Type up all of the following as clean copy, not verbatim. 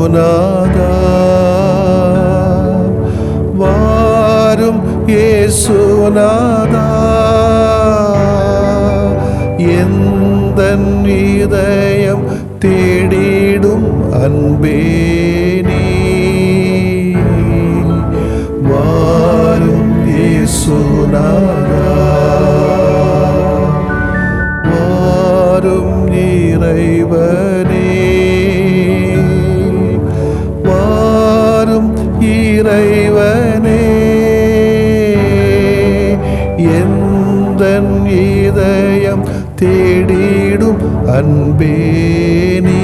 இயேசுநாதா வாரும் இயேசுநாதா எந்தன் இதயம் தேடிடும் அன்பே நீ வாரும் இயேசுநாதா வாரும் இறைவனே வாரும் இறைவனே எந்தன் இதயம் தேடிடும் அன்பே நீ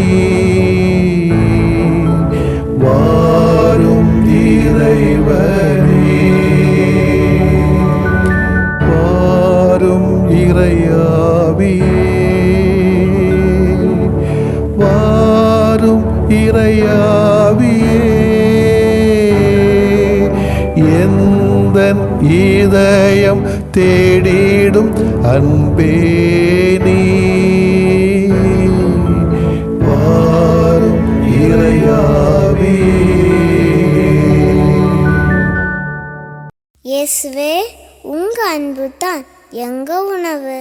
வாரும் இறைவனே வாரும் இறையாவியே வாரும் இறையாவியே எந்தன் இதயம் தேடிடும் அன்பே நீ வாரும் இறையாவியே. இயேசுவே, உங்க அன்பு தான் எங்க உணவு.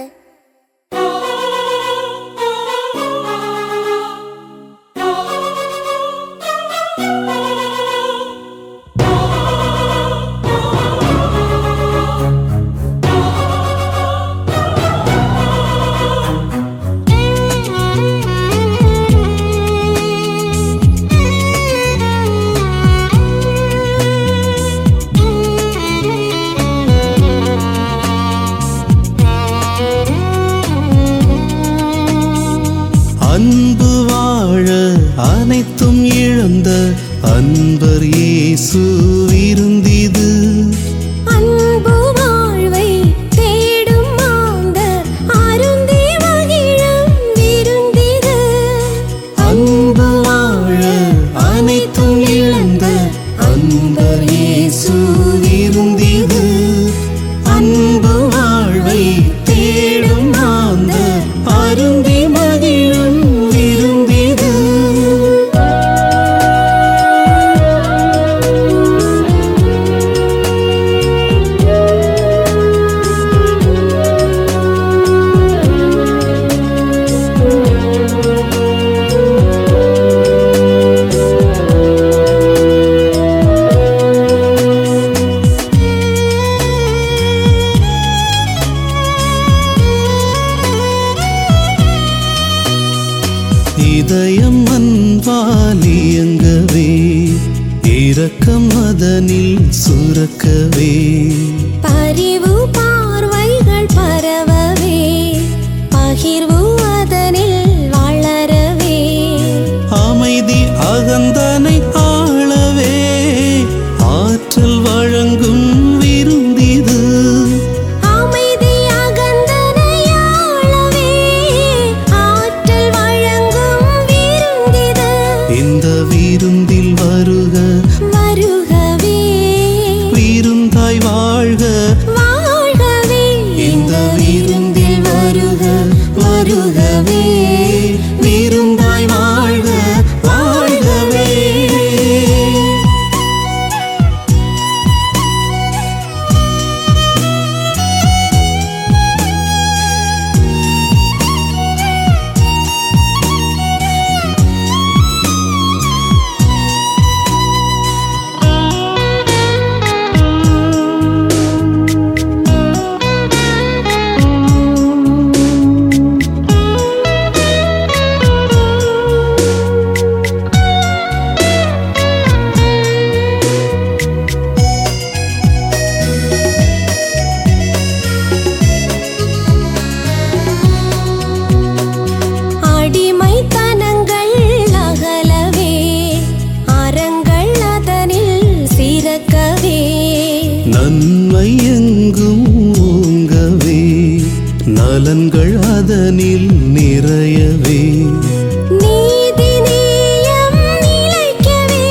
அன்பு வாழ அனைத்தும் இழந்த அன்பர் இயேசு விருந்திது. அன்பு வாழ்வை தேடும் மாந்தர் அருந்தி மகிழும் விருந்திது. அன்பு வாழ அனைத்தும் இழந்த அன்பர் இயேசு விருந்திது. அன்பு வாழ்வை தேடும் மாந்தர் அருந்தி மகிழும் விருந்திது. இதயம் அன்பால் இயங்கவே இரக்கம் அதனில் சுரக்கவே பரிவு பார்வைகள் பரவவே பகிர்வு அதனில் வளரவே அமைதி அகந்தனை ஆளவே ஆற்றல் வழங்கும் விருந்திது. அமைதி அகந்தனையாளவே ஆற்றல் வழங்கும் விருந்திது. இந்த விருந்தில் வருக வருகவே விருந்தாய் வாழ்க வாழ்கவே. இந்த விருந்தில் வருக வருகவே விருந்தாய் வாழ்க வாழ்கவே. அடிமைத்தனங்கள் அகலவே அறங்கள் அதனில் சிறக்கவே நன்மை எங்கும் ஓங்கவே நலன்கள் அதனில் நிறையவே நீதி நேயம் நிலைக்கவே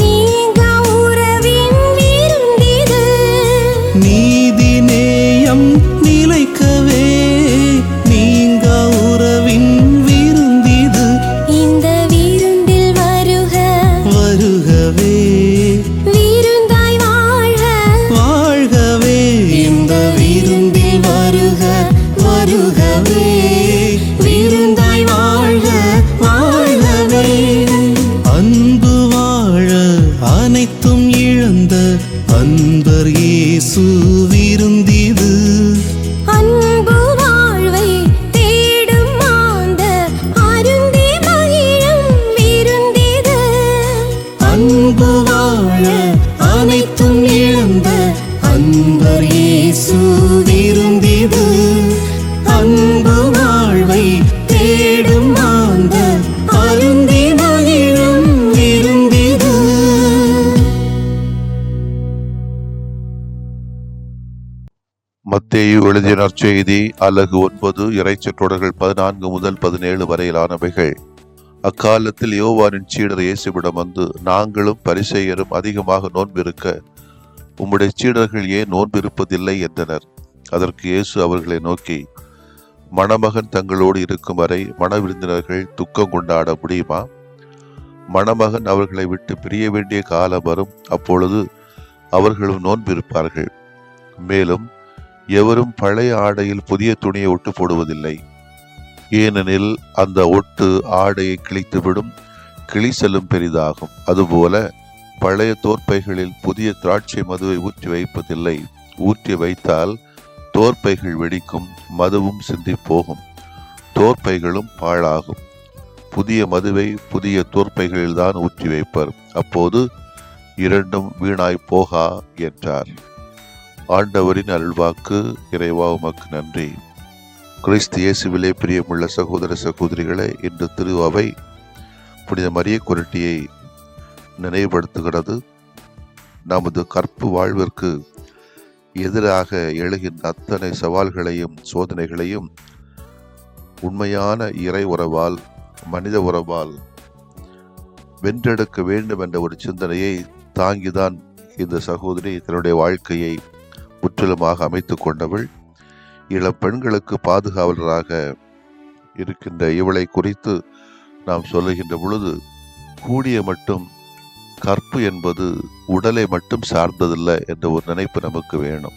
நீங்கா உறவின் விருந்திது. நீதி நேயம் நிலைக்கவே நீங்கா உறவின் விருந்திது. இந்த விருந்தில் வருக வருகவே விருந்தாய் வாழ்க வாழ்கவே. அன்பு வாழ அனைத்தும் இழந்த அன்பர் இயேசு விருந்திது. அன்பு வாழ்வை தேடும் மாந்த அருந்தி மகிழும் விருந்திது. அன்பு வாழ அனைத்தும் இழந்த அன்பர் இயேசு விருந்திது. அன்பு வாழ்வை தேடும் மாந்த அருந்தி மகிழும் விருந்திது. மத்தேயு எழுதிய நற்செய்தி அலகு 9 இறைச்சொற்றொடர்கள் 14 முதல் 17 வரையிலானவைகள். அக்காலத்தில் யோவானின் சீடர் இயேசுவிடம் வந்து, நாங்களும் பரிசேயரும் அதிகமாக நோன்பிருக்க உம்முடைய சீடர்கள் ஏன் நோன்பிருப்பதில்லை என்றனர். அதற்கு இயேசு அவர்களை நோக்கி, மணமகன் தங்களோடு இருக்கும் வரை மணவிருந்தினர்கள் துக்கம் கொண்டாட முடியுமா? மணமகன் அவர்களை விட்டு பிரிய வேண்டிய காலம் வரும், அப்பொழுது அவர்களும் நோன்பிருப்பார்கள். மேலும் எவரும் பழைய ஆடையில் புதிய துணியை ஒட்டு போடுவதில்லை. ஏனெனில் அந்த ஒட்டு ஆடையை கிழித்துவிடும், கிழிசலும் பெரிதாகும். அதுபோல பழைய தோற்பைகளில் புதிய திராட்சை மதுவை ஊற்றி வைப்பதில்லை. ஊற்றி வைத்தால் தோற்பைகள் வெடிக்கும், மதுவும் சிந்தி போகும், தோற்பைகளும் பாழாகும். புதிய மதுவை புதிய தோற்பைகளில்தான் ஊற்றி வைப்பர், அப்போது இரண்டும் வீணாய் போகா என்றார். ஆண்டவரின் அருள்வாக்கு. இறைவா உமக்கு நன்றி. கிறிஸ்து இயேசுவிலே பிரியமுள்ள சகோதர சகோதரிகளே, இன்று திருஅவை புனித மரிய கொரட்டியை நினைவுபடுத்துகிறது. நமது கற்பு வாழ்விற்கு எதிராக எழுகின்ற அத்தனை சவால்களையும் சோதனைகளையும் உண்மையான இறை உறவால், மனித உறவால் வென்றெடுக்க வேண்டும் என்ற ஒரு சிந்தனையை தாங்கிதான் இந்த சகோதரி தன்னுடைய வாழ்க்கையை முற்றிலுமாக அமைத்து கொண்டவள். இளம் பெண்களுக்கு பாதுகாவலராக இருக்கின்ற இவளை குறித்து நாம் சொல்லுகின்ற பொழுது, கூடிய மட்டும் கற்பு என்பது உடலை மட்டும் சார்ந்ததில்லை என்ற ஒரு நினைப்பு நமக்கு வேணும்.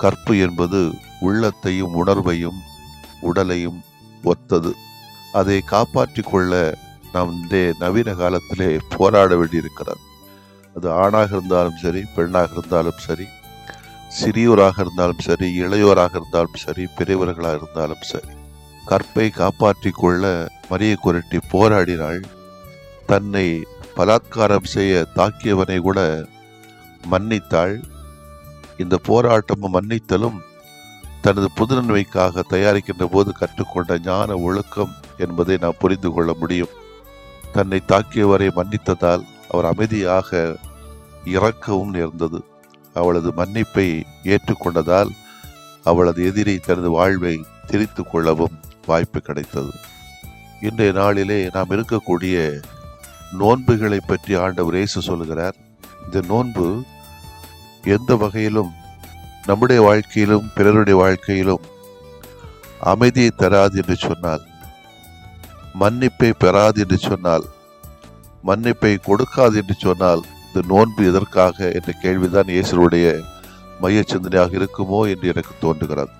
கற்பு என்பது உள்ளத்தையும் உணர்வையும் உடலையும் ஒத்தது. அதை காப்பாற்றி கொள்ள நாம் இன்றைய நவீன காலத்திலே போராட வேண்டியிருக்கிறது. அது ஆணாக இருந்தாலும் சரி, பெண்ணாக இருந்தாலும் சரி, சிறியோராக இருந்தாலும் சரி, இளையோராக இருந்தாலும் சரி, பெரியவர்களாக இருந்தாலும் சரி, கற்பை காப்பாற்றி கொள்ள மரிய கொரட்டி போராடினாள். தன்னை பலாத்காரம் செய்ய தாக்கியவனை கூட மன்னித்தாள். இந்த போராட்டமும் மன்னித்தலும் தனது புதுநன்மைக்காக தயாரிக்கின்ற போது கற்றுக்கொண்ட ஞான ஒழுக்கம் என்பதை நாம் புரிந்து கொள்ள முடியும். தன்னை தாக்கியவரை மன்னித்ததால் அவர் அமைதியாக இறக்கவும் நேர்ந்தது. அவளது மன்னிப்பை ஏற்றுக்கொண்டதால் அவளது எதிரி தனது வாழ்வை திரித்து கொள்ளவும் வாய்ப்பு கிடைத்தது. இன்றைய நாளிலே நாம் இருக்கக்கூடிய நோன்புகளை பற்றி ஆண்டவர் இயேசு சொல்கிறார். இந்த நோன்பு எந்த வகையிலும் நம்முடைய வாழ்க்கையிலும் பிறருடைய வாழ்க்கையிலும் அமைதியை தராது என்று சொன்னால், மன்னிப்பை பெறாது என்று சொன்னால், மன்னிப்பை கொடுக்காது என்று சொன்னால், இந்த நோன்பு எதற்காக என்ற கேள்விதான் இயேசுடைய மைய சிந்தனையாக இருக்குமோ என்று எனக்கு தோன்றுகிறது.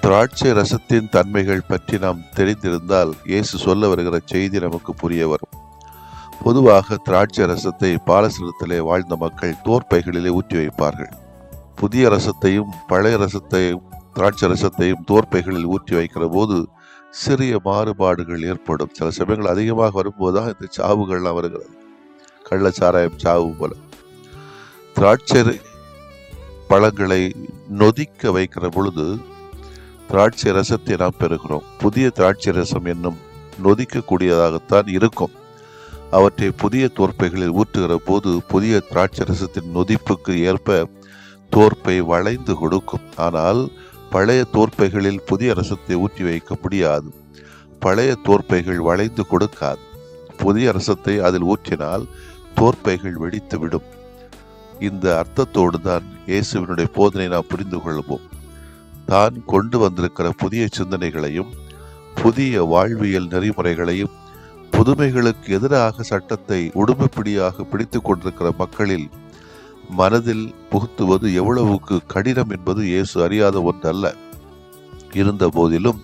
திராட்சை ரசத்தின் தன்மைகள் பற்றி நாம் தெரிந்திருந்தால் இயேசு சொல்ல வருகிற செய்தி நமக்கு புரிய வரும். பொதுவாக திராட்சை ரசத்தை பாலஸ்தீனத்திலே வாழ்ந்த மக்கள் தோற்பைகளிலே ஊற்றி வைப்பார்கள். புதிய ரசத்தையும் பழைய ரசத்தையும் திராட்சை ரசத்தையும் தோற்பைகளில் ஊற்றி வைக்கிற போது சிறிய மாறுபாடுகள் ஏற்படும். சில சமயங்கள் அதிகமாக வரும்போதுதான் இந்த சாவுகள்லாம் வருகிறது. கள்ளச்சாராயம் சாவு போல. திராட்சை பழங்களை நொதிக்க வைக்கிற பொழுது திராட்சை ரசத்தை நாம் பெறுகிறோம். புதிய திராட்சை ரசம் என்னும் நொதிக்கக்கூடியதாகத்தான் இருக்கும். அவற்றை புதிய தோற்பைகளில் ஊற்றுகிற போது புதிய திராட்சை ரசத்தின் நொதிப்புக்கு ஏற்ப தோற்பை வளைந்து கொடுக்கும். ஆனால் பழைய தோற்பைகளில் புதிய ரசத்தை ஊற்றி வைக்க முடியாது. பழைய தோற்பைகள் வளைந்து கொடுக்காது. புதிய ரசத்தை அதில் ஊற்றினால் தோற்பைகள் வெடித்து விடும். இந்த அர்த்தத்தோடு தான் இயேசுவினுடைய போதனை நாம் புரிந்து கொள்வோம். தான் கொண்டு வந்திருக்கிற புதிய சிந்தனைகளையும் புதிய வாழ்வியல் நெறிமுறைகளையும் புதுமைகளுக்கு எதிராக சட்டத்தை உடுமைப்பிடியாக பிடித்து கொண்டிருக்கிற மக்களில் மனதில் புகுத்துவது எவ்வளவுக்கு கடினம் என்பது இயேசு அறியாத ஒன்றல்ல. இருந்த போதிலும்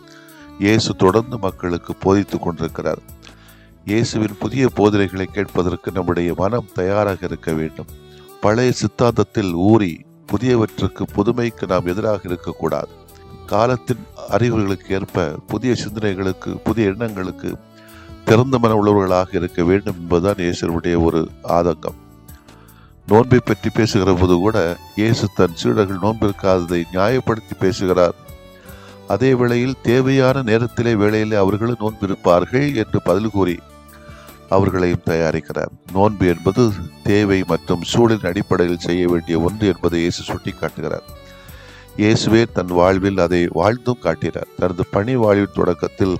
இயேசு தொடர்ந்து மக்களுக்கு போதித்துக் கொண்டிருக்கிறார். இயேசுவின் புதிய போதனைகளை கேட்பதற்கு நம்முடைய மனம் தயாராக இருக்க வேண்டும். பழைய சித்தாந்தத்தில் ஊறி புதியவற்றுக்கு புதுமைக்கு நாம் எதிராக இருக்கக்கூடாது. காலத்தின் அறிவுகளுக்கு ஏற்ப புதிய சிந்தனைகளுக்கு புதிய எண்ணங்களுக்கு திறந்த மன உள்ளவர்களாக இருக்க வேண்டும் என்பதுதான் இயேசுடைய ஒரு ஆதங்கம். நோன்பை பற்றி பேசுகிற போது கூட இயேசு தன் சீடர்கள் நோன்பிருக்காததை நியாயப்படுத்தி பேசுகிறார். அதே வேளையில் தேவையான நேரத்திலே வேளையிலே அவர்களும் நோன்பிருப்பார்கள் என்று பதில் கூறி அவர்களையும் தயாரிக்கிறார். நோன்பு என்பது தேவை மற்றும் சூழலின் அடிப்படையில் செய்ய வேண்டிய ஒன்று என்பதை இயேசு சுட்டி காட்டுகிறார். இயேசுவே தன் வாழ்வில் அதை வாழ்ந்தும் காட்டினார். தனது பணி வாழ்வின் தொடக்கத்தில்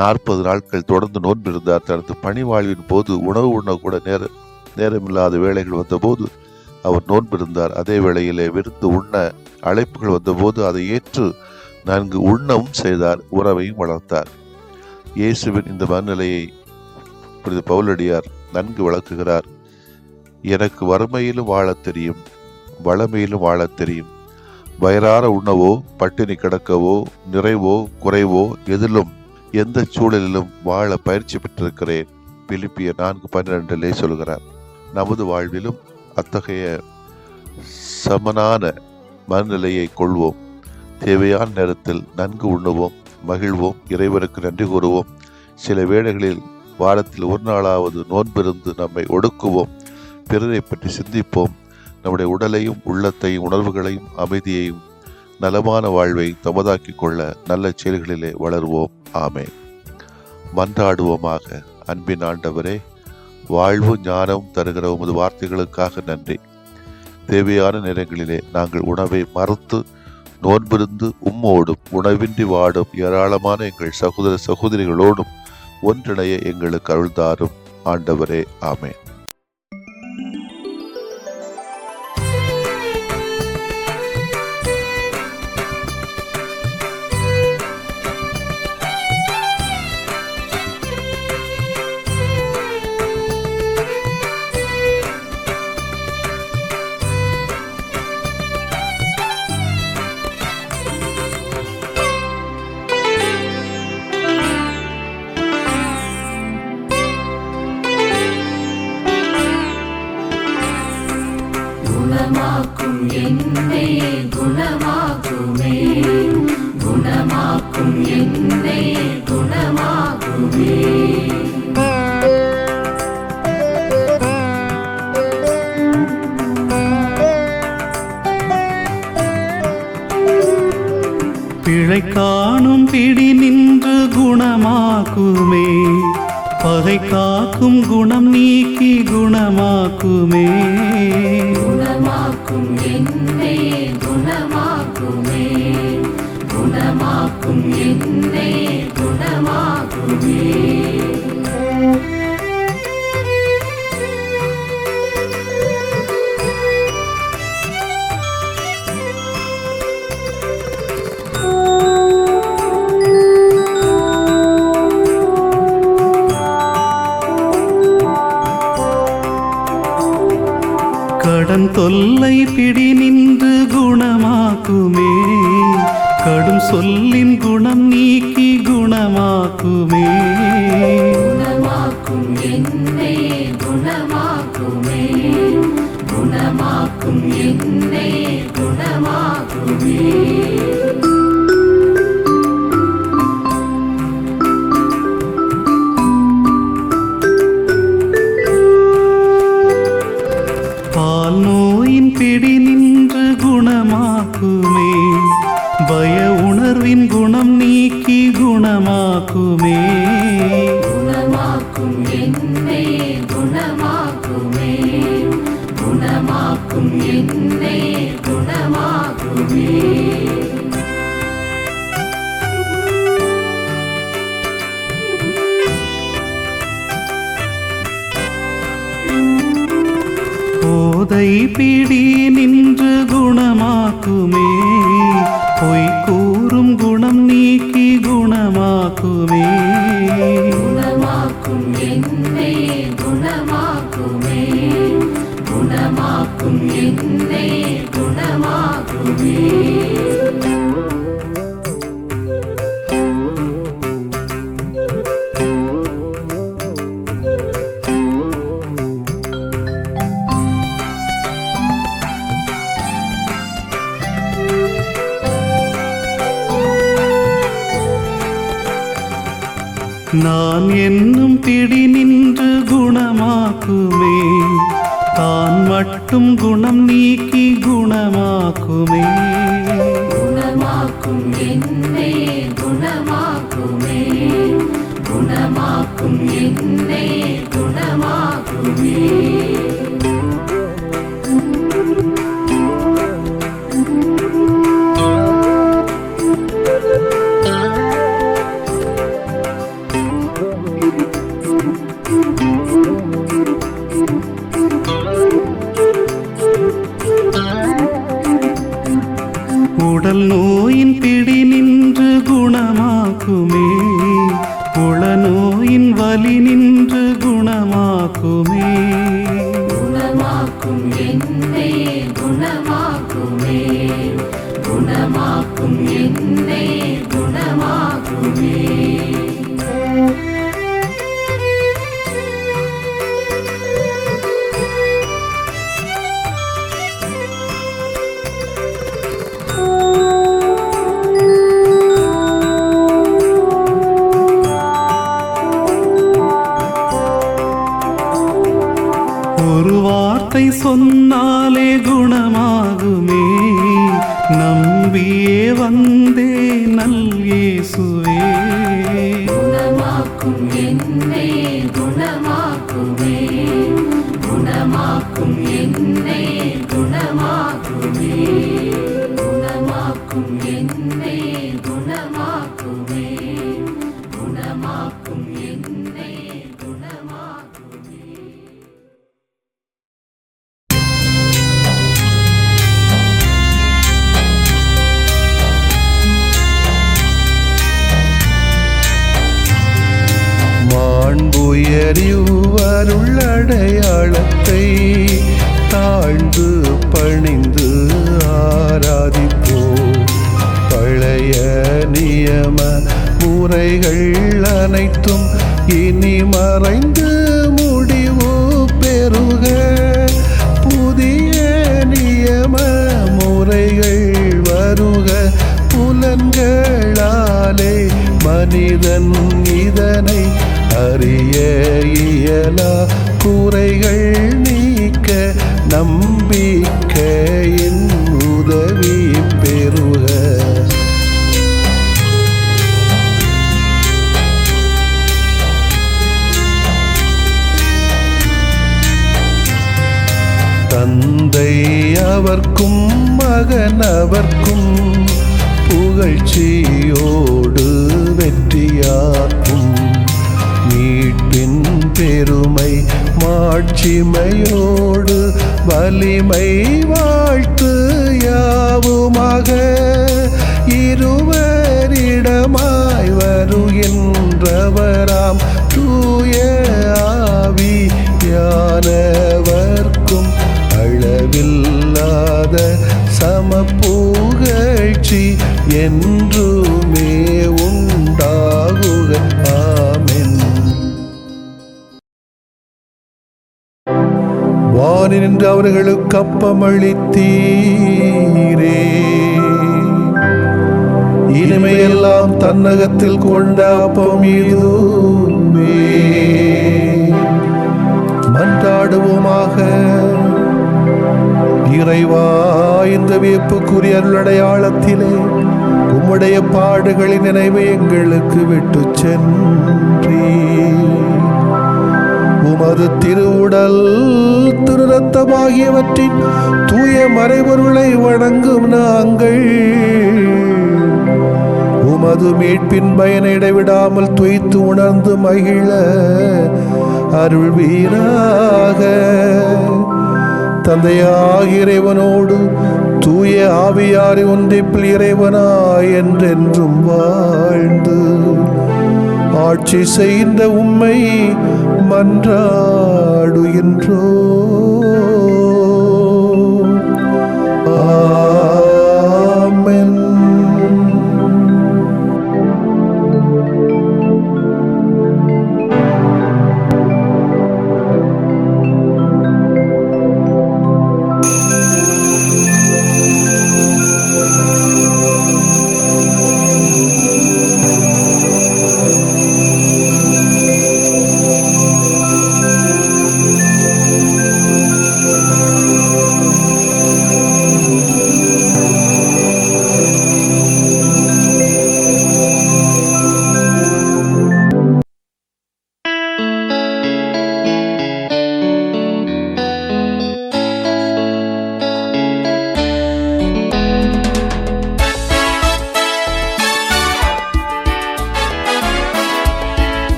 40 நாட்கள் தொடர்ந்து நோன்பிருந்தார். தனது பணி வாழ்வின் போது உணவு உண்ண கூட நேரமில்லாத வேளைகள் வந்தபோது அவர் நோன்பிருந்தார். அதே வேளையிலே விருந்து உண்ண அழைப்புகள் வந்தபோது அதை ஏற்று நன்கு உண்ணவும் செய்தார், உறவையும் வளர்த்தார். இயேசுவின் இந்த மனநிலையை புனித பவுலடியார் நன்கு விளக்குகிறார். எனக்கு வறுமையிலும் வாழத் தெரியும், வளமையிலும் வாழத் தெரியும். வயிறார உண்ணவோ பட்டினி கிடக்கவோ நிறைவோ குறைவோ எதிலும் எந்த சூழலிலும் வாழ பயிற்சி பெற்றிருக்கிறேன். பிலிப்பியர் 4:12 சொல்கிறார். நமது வாழ்விலும் அத்தகைய சமனான மனநிலையை கொள்வோம். தேவையான நேரத்தில் நன்கு உண்ணுவோம், மகிழ்வோம், இறைவனுக்கு நன்றி கூறுவோம். சில வேளைகளில் வாரத்தில் ஒரு நாளாவது நோன்பிருந்து நம்மை ஒடுக்குவோம், பிறரை பற்றி சிந்திப்போம். நம்முடைய உடலையும் உள்ளத்தையும் உணர்வுகளையும் அமைதியையும் நலமான வாழ்வை தமதாக்கிக் கொள்ள நல்ல செயல்களிலே வளருவோம். ஆமென். மன்றாடுவோமாக. அன்பின் ஆண்டவரே, வாழ்வு ஞானம் தருகிற உமது வார்த்தைகளுக்காக நன்றி. தேவையான நேரங்களிலே நாங்கள் உணவை மறுத்து நோன்பிருந்து உம்மோடும் உணவின்றி வாடும் ஏராளமான எங்கள் சகோதர சகோதரிகளோடும் ஒன்றிணைய எங்களுக்கு அருள்தாரும் ஆண்டவரே. ஆமென். குணமாக்கும் என்னை குணமாக்குமே, குணமாக்கும் என்னை குணமாக்குமே. பிழை காணும் பிடி நின்று குணமாக்குமே, பகை காக்கும் குணம் நீக்கி குணமாக்குமே. குணமாக்கும் என்னை குணமாக்குமே, குணமாக்கும் என்னை குணமாக்குமே. கடன் தொல்லை பிடி நின்று குணமாக்குமே, கடும் சொல்லின் குணம் நீக்கி குணமாக்குமே. குணமாக்கும் என்னை குணமாக்குமே, குணமாக்கும் என்னை குணமாக்குமே. பால் நோயின் பிடி நின்று குணமாக்குமே, பய உணர்வின் குணம் நீக்கி குணமாக்குமே. குணமாக்கும் என்னை குணமாக்குமே, குணமாக்கும் என்னை குணமாக்குமே. போதை பிடி நின்று குணமாக்குமே, பொய் கூறும் குணம் நீக்கி குணமாக்குமே. குணமாக்கும் என்னை குணமாக்குமே, குணமாக்கும் என்னை குணமாக்குமே. நான் என்னும் பிடி நின்று குணமாக்குமே, தான் மட்டும் குணம் நீக்கி குணமாக்குமே. குணமாக்கும் என்னை குணமாக்குமே, குணமாக்கும் என்னை குணமாக்குமே. உடல் நோயின் பிடி நின்று குணமாக்குமே, உள நோயின் வலி நின்று குணமாக்குமே. குணமாக்கும் என்னை குணமாக்குமே, குணமாக்கும் என்னை குணமாக்குமே. ஒரு வார்த்தை சொன்னாலே குணமாகுமே, நம்பியே வந்தே நல் இயேசுவே. குணமாக்கும் என்னை குணமாக்குமே, குணமாக்கும் என்னை குணமாக்குமே. குணமாக்கும் என்னை குணமாக்குமே, குணமாக்கும் என்னை குணமாக்குமே. மாண்புயரிவருள்ளடையாளத்தை தாழ்ந்து பணிந்து ஆராதிப்போம். பழைய நியம முறைகள் அனைத்தும் இனி மறைந்து முடிவு பெறுக. புதிய நியம முறைகள் வருக. புலன்களாலே மனிதன் இதனை அறிய இயலா. குறைகள் நீக்க நம்பிக்கையின் உதவி பெறுக. தந்தை அவர்க்கும் மகன் அவர்க்கும் புகழ்ச்சியோடு வெற்றியாக்கும். மீட்பின் பெருமை மாட்சிமையோடு வலிமை வாழ்த்து யாவுமாக. இருவரிடமாய் வருகின்றவராம் தூய ஆவியானவர்க்கும் அளவில்லாத சமப்புகழ்ச்சி என்றுமே உண்டாகுக. ஆமென். வானின்று அவர்களுக்கு அப்பமளித்தீரே, இனிமையெல்லாம் தன்னகத்தில் கொண்ட அப்பம் இதுவே. மன்றாடுவோமாக. இறைவா, இந்த வியப்புக்குரிய அருளடையாளத்திலே உம்முடைய பாடுகளின் நினைவை எங்களுக்கு விட்டு சென்றீ. உமது திருவுடல் திரு ரத்தமாகியவற்றின் தூய மறைபொருளை வணங்கும் நாங்கள் உமது மீட்பின் பயனை இடைவிடாமல் துய்த்து உணர்ந்து மகிழ அருள்வீராக. தந்தையாகிய இறைவனோடு தூய ஆவியாரை ஒன்றிப்பில் இறைவனாய் என்றென்றும் வாழ்ந்து ஆட்சி செய்கின்ற உம்மை மன்றாடுகின்றோ. ஆமென்.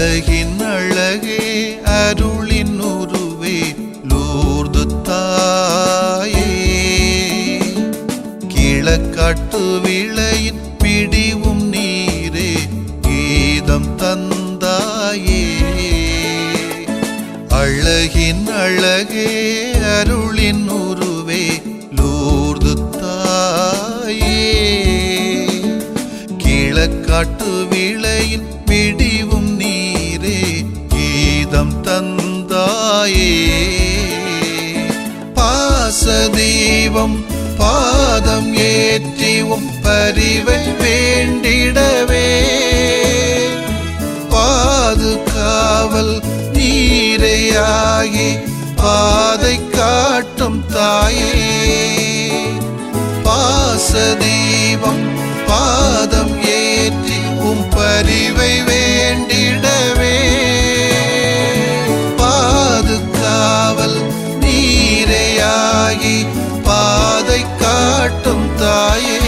அழகின் அழகே அருளின் உருவே லூர்து தாயே, கிழக்காட்டு விளையின் பிடிவும் நீரே கீதம் தந்தாயே. அழகின் அழகே அருளின் உருவே லூர்து தாயே, கிழக்காட்டு விளையின் பிடிவும் நீரே கீதம் தந்தாயே. பாசதீபம் பாதம் ஏற்றிவும் பரிவை வேண்டிடவே, பாதுகாவல் நீரையாகி பாதை காட்டும் தாயே. பாசதீபம் பாதம் ஏற்றி பரிவை வேண்டிடவே, பாதுகாவல் நீரையாகி பாதை காட்டும் தாயே.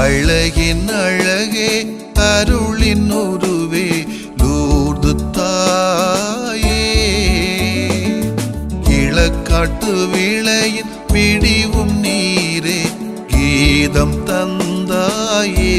அழகின் அழகே அருளின் உருவே லூர்து தாயே, கிழக்காட்டு விளையின் பிடிவும் நீரே கீதம் தந்தாயே.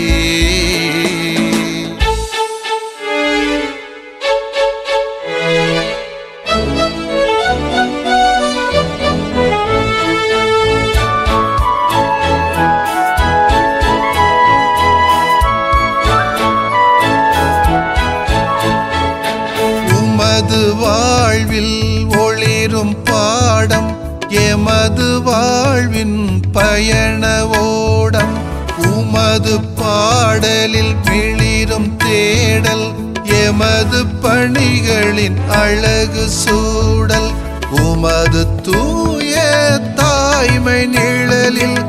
உமது வாழ்வில் ஒளிரும் பாடம் எமது வாழ்வின் பயண ஓடம், உமது பாடலில் மிளிரும் தேடல் எமது பணிகளின் அழகு சூடல். உமது தூய தாய்மை நிழலில்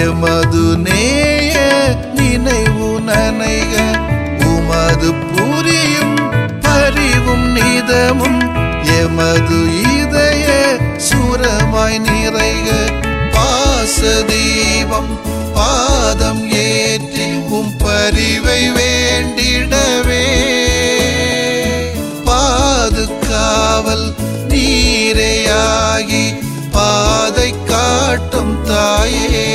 எமது நேய நினைவு நனைக, உமது புரியும் பரிவும் நிதமும் எமது இதய சுரமாய் நிறைக. பாசதீபம் பாதம் ஏற்றி பரிவை வேண்டிடவே, பாதுகாவல் நீரையாகி பாதை காட்டும் தாயே.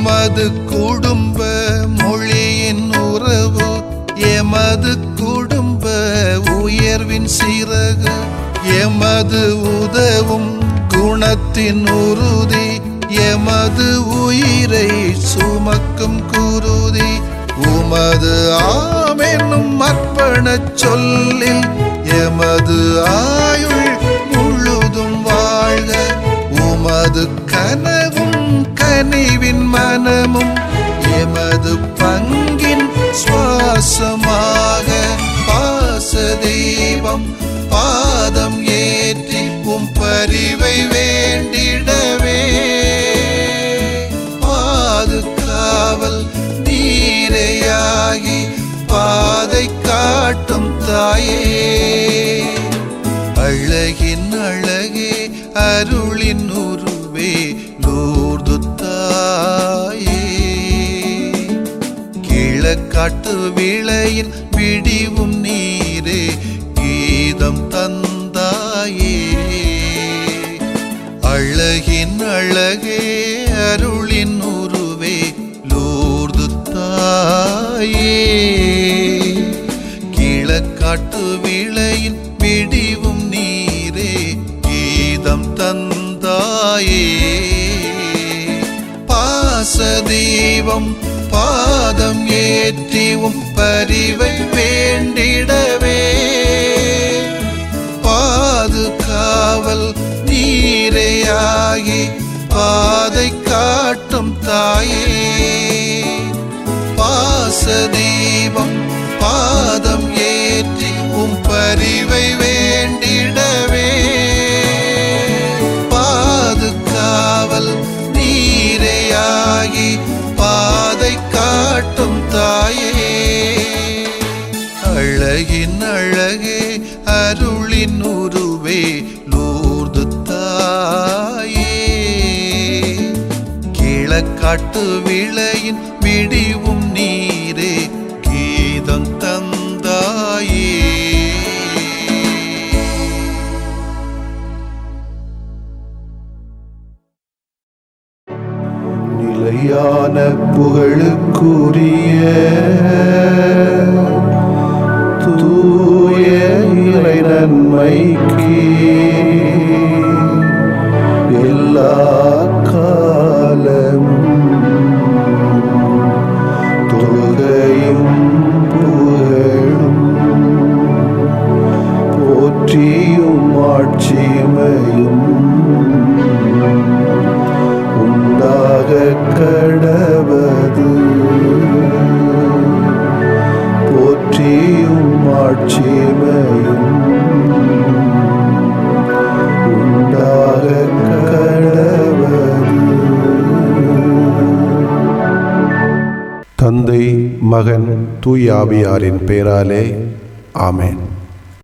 எமது குடும்ப மொழியின் உறவு எமது குடும்ப உயர்வின் சிறகு, எமது உதவும் குணத்தின் உறுதி எமது உயிரை சுமக்கும் குருதி. உமது ஆமென்னும் அர்ப்பணச் சொல்லில் எமது ஆயுள் முழுதும் வாழ்க. உமது கனவும் கனிவின் மனமும் எமது பங்கின் சுவாசமாக. பாசதீபம் பாதம் ஏற்றி பரிவை வேண்டிடவே, பாதுகாவல் நீரையாகி பாதை காட்டும் தாயே. அழகின் அழகே அருளின் உருவே லூர்து தாயே, கிழக்காட்டு விளையின் பிடிவும் நீரே கீதம் தந்தாயே. அழகின் அழகே அருளின் உருவே லூர்து தாயே, கிழக்காட்டு விளையின் பிடிவும் நீரே கீதம் தந்தாயே. பாசதீபம் பாதம் ஏற்றிவும் பரிவை வேண்டிடவே, பாதுகாவல் நீரையாகி பாதை காட்டும் தாயே. பாசதீபம் பாதம் ஏற்றி பரிவை கடலின் உருவே லூர்து தாயே, கிழக்காட்டு விளையின் விடிவும் நீரே கீதம் தந்தாயே. நிலையான புகழுக்குரிய தூய இறை நன்மைக்கு எல்லா காலமும் தொழுகையும் புகழும் போற்றியும் ஆட்சிமையும் உண்டாக கடவது. போற்றியும் ஆட்சிமையும் உண்டாக கடவது. தந்தை, மகன், தூய ஆவியாரின் பெயராலே ஆமென்.